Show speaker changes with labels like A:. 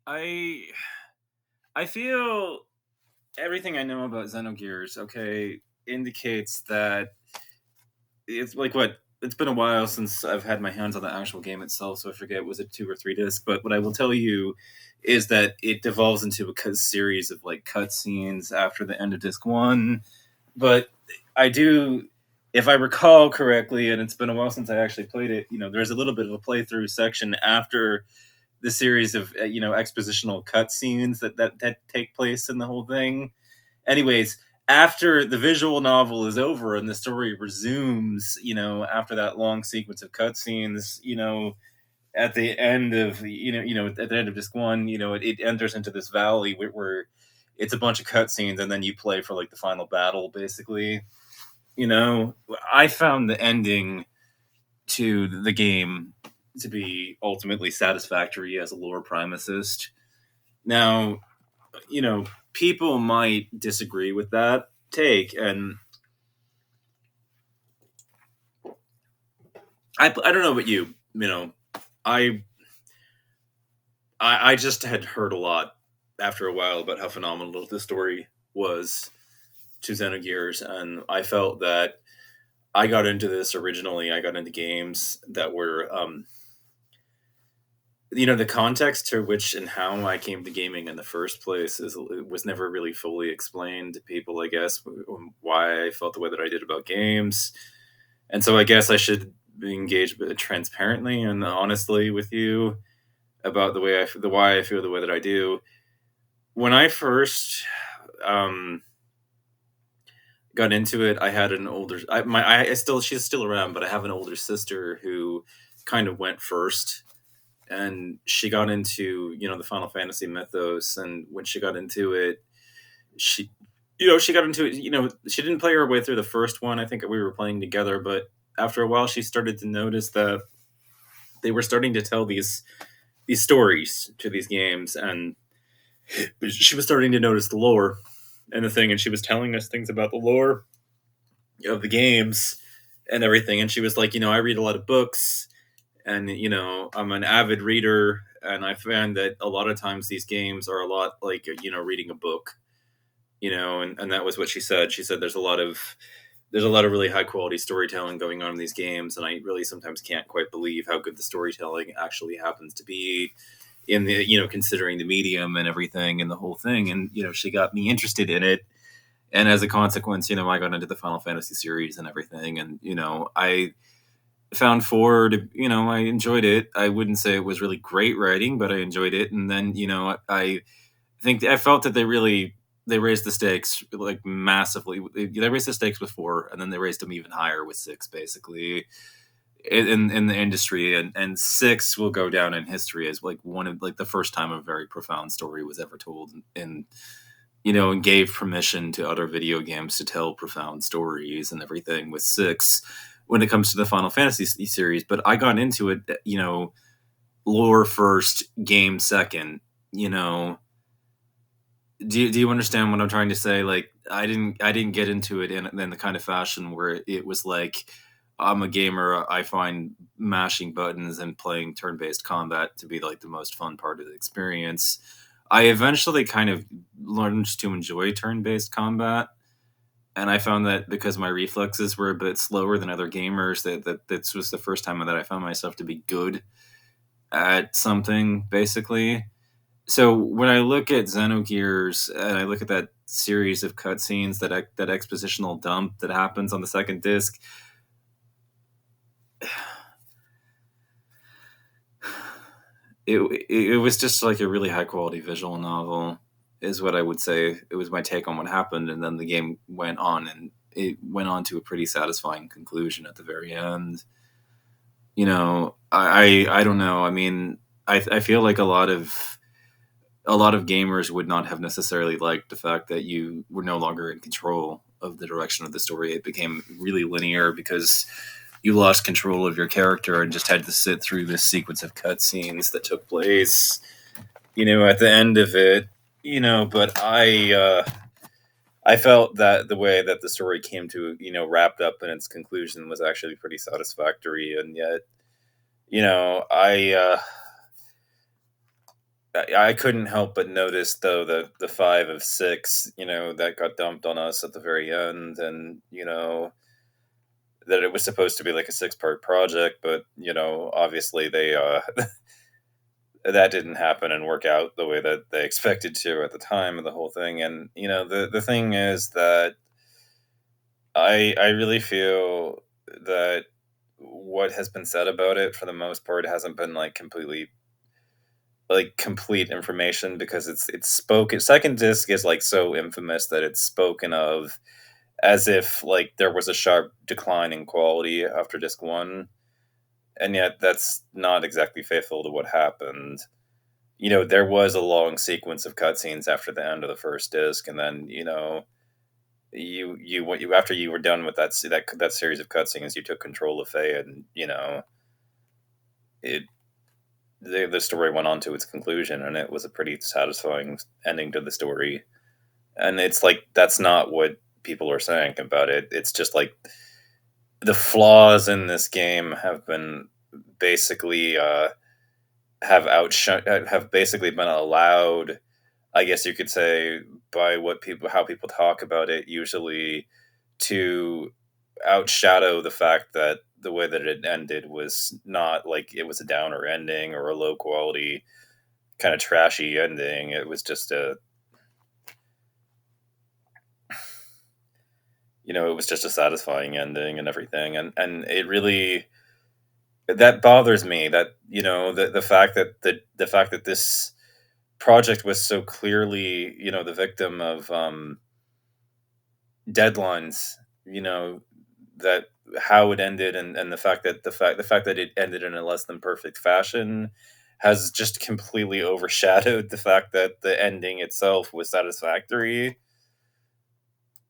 A: I I feel everything I know about Xenogears, okay, indicates that it's like what it's been a while since I've had my hands on the actual game itself, so I forget was it 2 or 3 discs. But what I will tell you is that it devolves into a series of like cutscenes after the end of disc one. But I do, if I recall correctly, and it's been a while since I actually played it. There's a little bit of a playthrough section after the series of expositional cutscenes that take place in the whole thing. Anyways, after the visual novel is over and the story resumes, after that long sequence of cutscenes, at the end of at the end of disc one, it enters into this valley where it's a bunch of cutscenes and then you play for like the final battle, basically. You know, I found the ending to the game to be ultimately satisfactory as a lore primacist. Now, you know, people might disagree with that take, and I don't know about you. I I just had heard a lot after a while about how phenomenal the story was to Xenogears, and I felt that I got into this originally. I got into games that were, the context to which and how I came to gaming in the first place was never really fully explained to people. I guess why I felt the way that I did about games, and so I guess I should engage transparently and honestly with you about the why I feel the way that I do. When I first um, got into it, I had an older I still she's still around, but I have an older sister who kind of went first, and she got into the Final Fantasy mythos, and when she got into it, she she got into it. She didn't play her way through the first one. I think we were playing together, but after a while, she started to notice that they were starting to tell these stories to these games, and she was starting to notice the lore and the thing, and she was telling us things about the lore of the games and everything. And she was like, I read a lot of books, and I'm an avid reader, and I found that a lot of times these games are a lot like reading a book. And that was what she said. She said there's a lot of really high quality storytelling going on in these games, and I really sometimes can't quite believe how good the storytelling actually happens to be in the considering the medium and everything and the whole thing. And she got me interested in it, and as a consequence, I got into the Final Fantasy series and everything. And I found Ford, I enjoyed it. I wouldn't say it was really great writing, but I enjoyed it. And then I think I felt that they raised the stakes like massively. They raised the stakes with 4, and then they raised them even higher with 6, basically in the industry. And 6 will go down in history as like one of like the first time a very profound story was ever told, and gave permission to other video games to tell profound stories and everything with 6 when it comes to the Final Fantasy series. But I got into it, lore first, game second. you know do you understand what I'm trying to say? Like, I didn't get into it in the kind of fashion where it was like, I'm a gamer, I find mashing buttons and playing turn-based combat to be like the most fun part of the experience. I eventually kind of learned to enjoy turn-based combat, and I found that because my reflexes were a bit slower than other gamers, that this was the first time that I found myself to be good at something, basically. So when I look at Xenogears and I look at that series of cutscenes, that expositional dump that happens on the second disc, it was just like a really high quality visual novel, is what I would say. It was my take on what happened, and then the game went on, and it went on to a pretty satisfying conclusion at the very end. I don't know. I mean, I feel like a lot of gamers would not have necessarily liked the fact that you were no longer in control of the direction of the story. It became really linear because you lost control of your character and just had to sit through this sequence of cutscenes that took place, at the end of it. But I felt that the way that the story came to, wrapped up in its conclusion was actually pretty satisfactory, and yet, I I couldn't help but notice though the 5 of 6, that got dumped on us at the very end, and, that it was supposed to be like a six-part project, but, obviously they, that didn't happen and work out the way that they expected to at the time of the whole thing, and, the thing is that I really feel that what has been said about it for the most part hasn't been, like, completely like, complete information because it's spoken second disc is, like, so infamous that it's spoken of as if, like, there was a sharp decline in quality after disc 1, and yet that's not exactly faithful to what happened. There was a long sequence of cutscenes after the end of the first disc, and then, you after you were done with that series of cutscenes, you took control of Faye, and, it the story went on to its conclusion, and it was a pretty satisfying ending to the story. And it's like that's not what people are saying about it. It's just like the flaws in this game have been basically have basically been allowed, I guess you could say, by how people talk about it usually, to outshadow the fact that the way that it ended was not like it was a downer ending or a low quality kind of trashy ending. It was just a satisfying ending and everything, and it really that bothers me that the fact that this project was so clearly the victim of deadlines, you know that how it ended, and the fact that it ended in a less than perfect fashion has just completely overshadowed the fact that the ending itself was satisfactory.